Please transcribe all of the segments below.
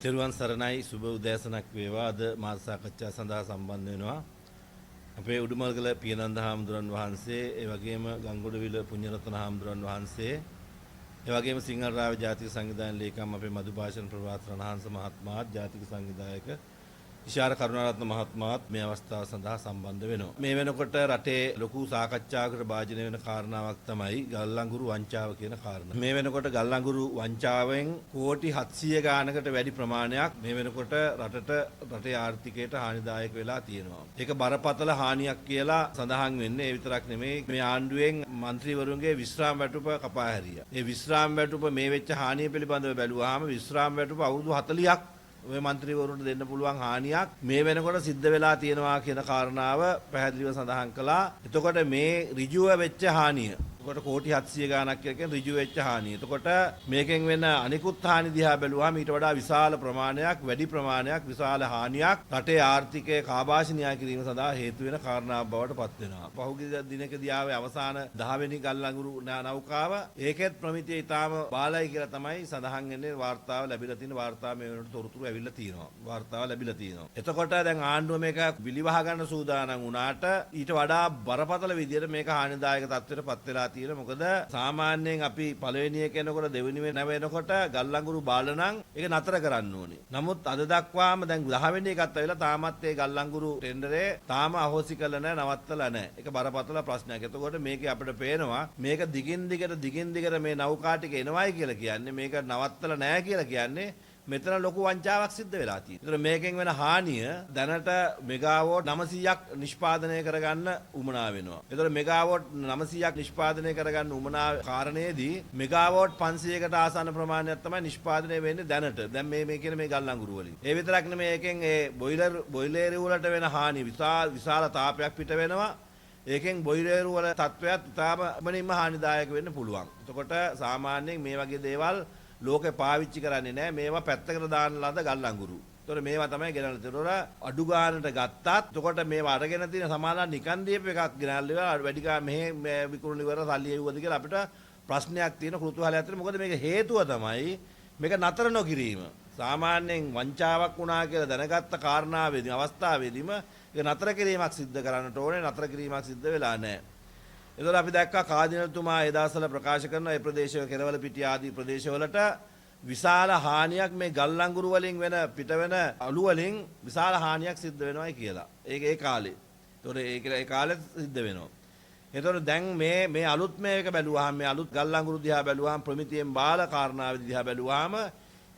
තෙරුවන් සරණයි සුබ උදෑසනක් වේවා. අද මාස සාකච්ඡා සඳහා සම්බන්ධ වෙනවා අපේ උඩුමල්ගල පියනන්ද හාමුදුරන් වහන්සේ, ඒ වගේම ගංගොඩවිල පුණ්‍යරත්න හාමුදුරන් වහන්සේ, ඒ වගේම සිංහල රාව්‍ය ජාතික සංවිධාන ලේකම් අපේ මధుභාෂණ ප්‍රභාත් රණහංස මහත්මයාත්, ජාතික සංවිධායක ඉෂාර කරුණාරත්න මහත්මයාත් මේ අවස්ථාව සඳහා සම්බන්ධ වෙනවා. මේ වෙනකොට රටේ ලොකු සාකච්ඡාවකට භාජනය වෙන කාරණාවක් තමයි ගල්ලංගුරු වංචාව කියන කාරණා. මේ වෙනකොට ගල්ලංගුරු වංචාවෙන් කෝටි 700 ගානකට වැඩි ප්‍රමාණයක් මේ වෙනකොට රටේ ආර්ථිකයට හානිදායක වෙලා තියෙනවා. ඒක බරපතල හානියක් කියලා සඳහන් වෙන්නේ. ඒ විතරක් නෙමෙයි, මේ ආණ්ඩුවෙන් മന്ത്രിවරුන්ගේ විශ්‍රාම වැටුප කපා හැරියා. ඒ විශ්‍රාම වැටුප මේ වෙච්ච හානිය පිළිබඳව බැලුවාම විශ්‍රාම වැටුප අවුරුදු 40ක් ඔය മന്ത്രിවරුන්ට දෙන්න පුළුවන් හානියක් මේ වෙනකොට සිද්ධ වෙලා තියෙනවා කියන කාරණාව පැහැදිලිව සඳහන් කළා. එතකොට මේ ඍජුව වෙච්ච හානිය, එතකොට කෝටි 700 ගාණක් කියලා කියන ඍජුව වෙච්ච හානිය. එතකොට මේකෙන් වෙන අනිකුත් හානි දිහා බැලුවාම ඊට වඩා විශාල ප්‍රමාණයක්, වැඩි ප්‍රමාණයක්, විශාල හානියක් රටේ ආර්ථිකය කාබාසිනියා කිරීම සඳහා හේතු වෙන කාරණාවක් බවට පත් වෙනවා. පහුගිය දිනකදී ආවේ අවසාන 10 වෙනි ගල්ලංගුරු නෞකාව. ඒකෙත් ප්‍රමිතිය ඊටාම බාලයි කියලා තමයි සඳහන් වෙන්නේ. වාර්තාව ලැබිලා තියෙන වාර්තාව මේ වෙනකොට තොරතුරු ඇවිල්ලා තියෙනවා. වාර්තාව ලැබිලා තියෙනවා. එතකොට දැන් ආණ්ඩුව මේක විලිවහ ගන්න සූදානම් වුණාට ඊට වඩා බරපතල විදියට මේක හානිදායක තත්ත්වයට පත් වෙලා තියෙනවා. මොකද සාමාන්‍යයෙන් අපි පළවෙනි එක එනකොට දෙවෙනි වෙනකොට ගල්ලංගුරු බාල නම් ඒක නතර කරන්න ඕනේ. නමුත් අද දක්වාම දැන් 10 වෙනි එකත් ඇවිල්ලා තාමත් ඒ ගල්ලංගුරු ටෙන්ඩරේ තාම අහෝසි කළා නැහැ, නවත්තලා නැහැ. ඒක බරපතල ප්‍රශ්නයක්. එතකොට මේකේ අපිට පේනවා මේක දිගින් දිගට මේ නෞකා ටික එනවයි කියලා කියන්නේ, මේක නවත්තලා නැහැ කියලා කියන්නේ මෙතන ලොකු වංචාවක් සිද්ධ වෙලා තියෙනවා. ඒතර මේකෙන් වෙන හානිය දැනට මෙගාවෝට් 900ක් නිෂ්පාදනය කරගන්න උවමනා වෙනවා. ඒතර මෙගාවෝට් 900ක් නිෂ්පාදනය කරගන්න උවමනා කාරණේදී මෙගාවෝට් 500කට ආසන්න ප්‍රමාණයක් තමයි නිෂ්පාදනය වෙන්නේ දැනට. දැන් මේ කියන මේ ගල්ලංගුරු වලින්. ඒ විතරක් නෙමෙයි, ඒකෙන් ඒ බොයිලර් වලට වෙන හානිය විශාල තාපයක් පිට වෙනවා. ඒකෙන් බොයිලර් වල තත්ත්වයක් ඉතාමත්ම හානිදායක වෙන්න පුළුවන්. එතකොට සාමාන්‍යයෙන් මේ වගේ දේවල් ලෝකේ පාවිච්චි කරන්නේ නැහැ. මේවා පැත්තකට දාන්න ලද ගල්ලංගුරු. ඒතකොට මේවා තමයි ගෙනල්ලා තියෙනවා. අඩු ගානට ගත්තත් එතකොට මේවා අරගෙන තියෙන සමානලා නිකන් දීප එකක් ගෙනල්ලා වැඩි ගා මෙහෙ විකුණන ඉවර සල්ලි එව්වද කියලා අපිට ප්‍රශ්නයක් තියෙන, කෘතුහලයක් තියෙන. මොකද මේක හේතුව තමයි මේක නතර නොකිරීම. සාමාන්‍යයෙන් වංචාවක් වුණා කියලා දැනගත්ත කාරණාවේදී අවස්ථාවේදීම ඒක නතර කිරීමක් සිද්ධ කරන්නට ඕනේ. නතර කිරීමක් සිද්ධ වෙලා නැහැ. එතකොට අපි දැක්කා කාදිනතුමා ඒ දවස්වල ප්‍රකාශ කරන ඒ ප්‍රදේශ කෙරවල පිටිය ආදී ප්‍රදේශවලට විශාල හානියක් මේ ගල්ලංගුරු වලින් වෙන පිට වෙන අලු වලින් විශාල හානියක් සිද්ධ වෙනවායි කියලා. ඒ කාලේ. එතකොට ඒ කාලේ සිද්ධ වෙනවා. එතකොට දැන් මේ අලුත් මේක බැලුවාම, මේ අලුත් ගල්ලංගුරු දිහා බැලුවාම, ප්‍රමිතියෙන් බාල කාරණාව දිහා බැලුවාම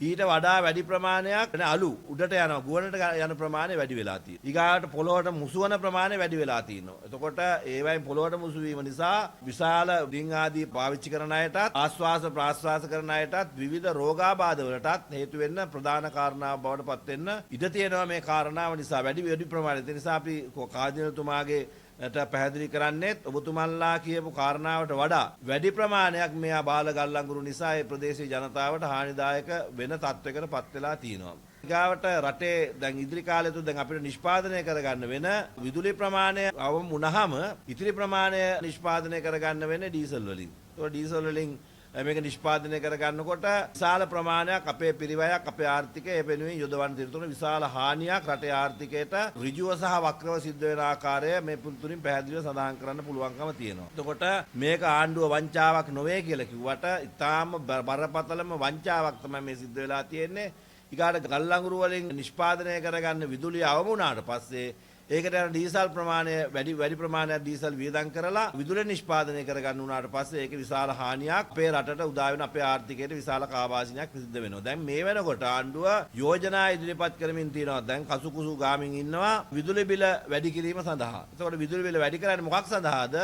ඊට වඩා වැඩි ප්‍රමාණයක් අලු උඩට යනවා, ගුවනට යන ප්‍රමාණය වැඩි වෙලා තියෙනවා. ඊගාට පොළොවට මුසුවන ප්‍රමාණය වැඩි වෙලා තියෙනවා. එතකොට ඒවයින් පොළොවට මුසු වීම නිසා විශාල ඩිං ආදී පාවිච්චි කරන අයටත්, ආශ්වාස ප්‍රාශ්වාස කරන අයටත් විවිධ රෝගාබාධ වලටත් හේතු වෙන්න ප්‍රධාන කාරණාවක් බවට පත් වෙන්න ඉඩ තියෙනවා. මේ කාරණාව නිසා වැඩි ප්‍රමාණය. ඒ නිසා අපි කාදිනතුමාගේ පැහැදිලි කරන්නේත් ඔබතුමන්ලා කියපු කාරණාවට වඩා වැඩි ප්‍රමාණයක් මේ බාල ගල්ලංගුරු නිසා ඒ ප්‍රදේශීය ජනතාවට හානිදායක වෙන තත්වයකට පත් වෙලා තියෙනවා. ඊගාවට රටේ දැන් ඉදිරි කාලය තුල දැන් අපිට නිෂ්පාදනය කරගන්න වෙන විදුලි ප්‍රමාණය අවම වුණාම ඉතිරි ප්‍රමාණය නිෂ්පාදනය කරගන්න වෙන්නේ ඩීසල් වලින්. ඒක ඩීසල් වලින් මේක නිෂ්පාදනය කරගන්නකොට විශාල ප්‍රමාණයක් අපේ පිරිවැයක්, අපේ ආර්ථිකය ඒ වෙනුවෙන් යොදවන්න තියෙන විශාල හානියක් රටේ ආර්ථිකයට ඍජුව සහ වක්‍රව සිද්ධ වෙන ආකාරය මේ පුතුරින් පැහැදිලිව සඳහන් කරන්න පුළුවන්කම තියෙනවා. එතකොට මේක ආණ්ඩුව වංචාවක් නොවේ කියලා කිව්වට ඉතාම බරපතලම වංචාවක් තමයි මේ සිද්ධ වෙලා තියෙන්නේ. ඊගාට ගල්ලංගුරු වලින් නිෂ්පාදනය කරගන්න විදුලිය අවම වුණාට පස්සේ ඒකට යන ඩීසල් ප්‍රමාණය වැඩි ප්‍රමාණයක් ඩීසල් වියදම් කරලා විදුලිය නිෂ්පාදනය කරගන්න උනාට පස්සේ ඒක විශාල හානියක් අපේ රටට උදා වෙන අපේ ආර්ථිකයට විශාල කාබාසිනියක් සිද්ධ වෙනවා. දැන් මේ වෙනකොට ආණ්ඩුව යෝජනා ඉදිරිපත් කරමින් තියෙනවා. දැන් කසුකුසු ගාමින් ඉන්නවා විදුලි බිල වැඩි කිරීම සඳහා. එතකොට විදුලි බිල වැඩි කරන්නේ මොකක් සඳහාද?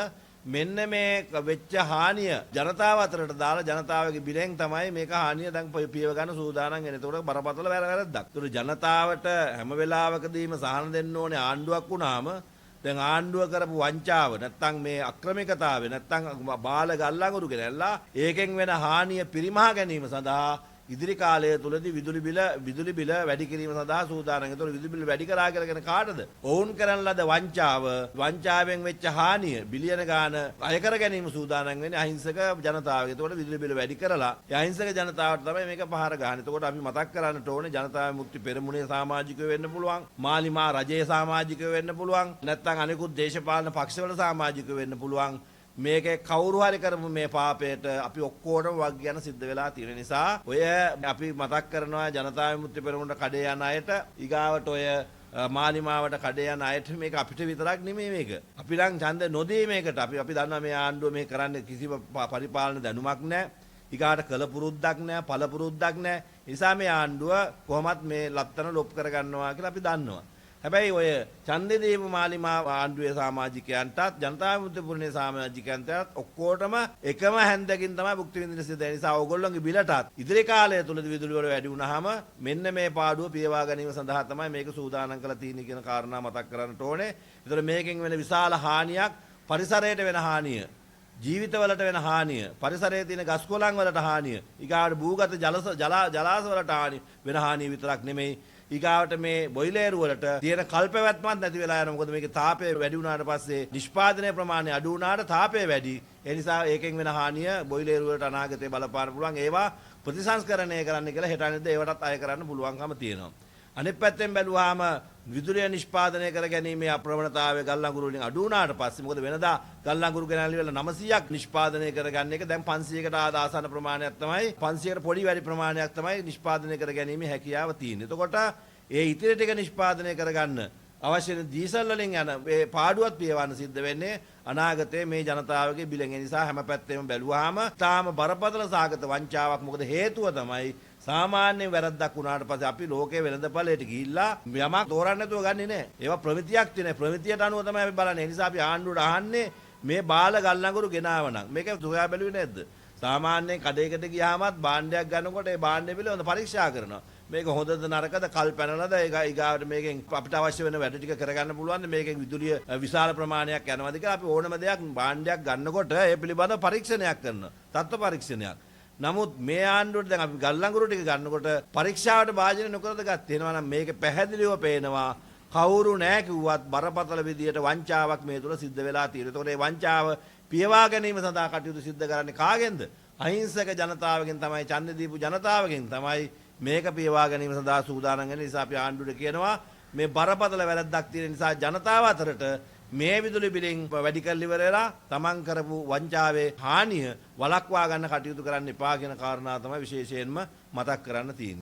මෙන්න මේ වෙච්ච හානිය ජනතාව අතරට දාලා ජනතාවගේ බිලෙන් තමයි මේක හානිය දැන් පියව ගන්න සූදානම් වෙන්නේ. ඒකට බරපතල වැරද්දක්. ඒතර ජනතාවට හැම වෙලාවකදීම සහන දෙන්න ඕනේ ආණ්ඩුවක් වුණාම දැන් ආණ්ඩුව කරපු වංචාව නැත්තම් මේ අක්‍රමිකතාවය නැත්තම් බාල ගල්ලංගුරු ගෙනල්ලා ඒකෙන් වෙන හානිය පිරිමහා ගැනීම සඳහා ඉදිරි කාලය තුලදී විදුලි බිල වැඩි කිරීම සඳහා සූදානම්. ඒතකොට විදුලි බිල වැඩි කරා කියලා කියන කාටද? ඔවුන් කරන ලද වංචාවෙන් වෙච්ච හානිය බිලියන ගාන අය කර ගැනීම සූදානම් වෙන්නේ අහිංසක ජනතාවගේ. ඒතකොට විදුලි බිල වැඩි කරලා ඒ අහිංසක ජනතාවට තමයි මේක පහර ගහන්නේ. ඒතකොට අපි මතක් කරන්නට ඕනේ ජනතා විමුක්ති පෙරමුණේ සමාජිකයෝ වෙන්න පුළුවන්. මාලිමා රජයේ සමාජිකයෝ වෙන්න පුළුවන්. නැත්නම් අනිකුත් දේශපාලන පක්ෂවල සමාජිකයෝ වෙන්න පුළුවන්. මේකේ කවුරු හරි කරමු මේ පාපයට අපි ඔක්කොටම වග යන සිද්ධ වෙලා තියෙන නිසා ඔය අපි මතක් කරනවා ජනතා විමුක්ති පෙරමුණට කඩේ යන අයට ඊගාවට ඔය මාලිමාවට කඩේ යන අයට මේක අපිට විතරක් නෙමෙයි මේක. අපි නම් ඡන්ද නොදී මේකට අපි දන්නවා මේ ආණ්ඩුව මේ කරන්නේ කිසිම පරිපාලන දැනුමක් නැහැ. ඊගාට කළ පුරුද්දක් නැහැ, පළ පුරුද්දක් නැහැ. ඒ නිසා මේ ආණ්ඩුව කොහොමත් මේ ලත්තන ලොප් කර ගන්නවා කියලා අපි දන්නවා. හැබැයි ඔය ඡන්දේ දීපු මාලිමා ආණ්ඩුවේ සමාජිකයන්ටත් ජනතා විමුක්ති පෙරමුණේ සමාජිකයන්ටත් ඔක්කොටම එකම හැන්දකින් තමයි භුක්ති විඳින සිද්ධ. ඒ නිසා ඕගොල්ලෝගේ බිලටත් ඉදිරි කාලය තුලදී විදුලි වල වැඩි වුණාම මෙන්න මේ පාඩුව පියවා ගැනීම සඳහා තමයි මේක සූදානම් කරලා තියෙන්නේ කියන කාරණා මතක් කරගන්නට ඕනේ. ඒතර මේකෙන් වෙන විශාල හානියක් පරිසරයට වෙන හානිය, ජීවිතවලට වෙන හානිය, පරිසරයේ තියෙන ගස් කොළන් වලට හානිය, ඊගාට භූගත ජලාශ වලට වෙන හානිය විතරක් නෙමෙයි. ඊගාවට මේ බොයිලර් වලට තියෙන කල්පවැත්මක් නැති වෙලා යනවා. මොකද මේකේ තාපය වැඩි වුණාට පස්සේ නිෂ්පාදනයේ ප්‍රමාණය අඩු වුණාට තාපය වැඩි. ඒ නිසා ඒකෙන් වෙන හානිය බොයිලර් වලට අනාගතේ බලපාන්න පුළුවන්. ඒවා ප්‍රතිසංස්කරණය කරන්න කියලා හෙට අනිද්දා ඒවටත් අය කරන්න පුළුවන්කම තියෙනවා. අනිත් පැත්තෙන් බැලුවාම විදුලිය නිෂ්පාදනය කර ගැනීමේ අප්‍රවණතාවය ගල් අඟුරු වලින් අඩු වුණාට පස්සේ මොකද වෙනදා ගල් අඟුරු ගෙනල්ලි වල 900ක් නිෂ්පාදනය කරගන්න එක දැන් 500කට ආසන්න ප්‍රමාණයක් තමයි 500කට පොඩි වැඩි ප්‍රමාණයක් තමයි නිෂ්පාදනය කර ගැනීමේ හැකියාව තියෙන්නේ. එතකොට ඒ ඉතිරි ටික නිෂ්පාදනය කරගන්න අවශ්‍ය දීසල් වලින් යන මේ පාඩුවත් පියවන්න සිද්ධ වෙන්නේ අනාගතයේ මේ ජනතාවගේ බිලෙන්. ඒ නිසා හැම පැත්තෙම බැලුවාම තාම බරපතල සාගත වංචාවක්. මොකද හේතුව තමයි සාමාන්‍ය වැරද්දක් වුණාට පස්සේ අපි ලෝකයේ වෙළඳපළයට ගිහිල්ලා යමක් තෝරන්න නැතුව ගන්නේ නැහැ. ඒවා ප්‍රමිතියක් තියෙන. ප්‍රමිතියට අනුව තමයි අපි බලන්නේ. ඒ නිසා අපි ආණ්ඩුවට අහන්නේ මේ බාල ගල් අඟුරු ගෙනාවනම් මේක සොයා බැලුවේ නැද්ද? සාමාන්‍යයෙන් කඩේකට ගියාමත් භාණ්ඩයක් ගන්නකොට ඒ භාණ්ඩය පිළිබඳ පරීක්ෂා කරනවා. මේක හොඳද නරකද කල් පැනලාද ඒක ඊගාවට මේකෙන් අපිට අවශ්‍ය වෙන වැඩ ටික කරගන්න පුළුවන්ද මේකෙන් විදුලිය විශාල ප්‍රමාණයක් යනවාද කියලා අපි ඕනම දෙයක් භාණ්ඩයක් ගන්නකොට ඒ පිළිබඳව පරීක්ෂණයක් කරනවා. තත්ත්ව පරීක්ෂණයක්. නමුත් මේ ආණ්ඩුවට දැන් අපි ගල් අඟුරු ටික ගන්නකොට පරීක්ෂාවට භාජනය නොකරද ගත්තේ. එනවා නම් මේක පැහැදිලිව පේනවා කවුරු නැහැ කිව්වත් බරපතල විදියට වංචාවක් මේ තුල සිද්ධ වෙලා තියෙනවා. ඒතකොට මේ වංචාව පියවා ගැනීම සඳහා කටයුතු සිද්ධ කරන්නේ කාගෙන්ද? අහිංසක ජනතාවගෙන් තමයි, ඡන්ද දීපු ජනතාවගෙන් තමයි මේක පියවා ගැනීම සඳහා සූදානම් වෙන නිසා අපි ආණ්ඩුවට කියනවා මේ බරපතල වැරද්දක් තියෙන නිසා ජනතාව අතරට මේ විදුලි බිලින් වැඩි කර ඉවර වෙලා තමන් කරපු වංචාවේ හානිය වළක්වා ගන්න කටයුතු කරන්න එපා කියන කාරණා තමයි විශේෂයෙන්ම මතක් කරන්න තියෙන්නේ.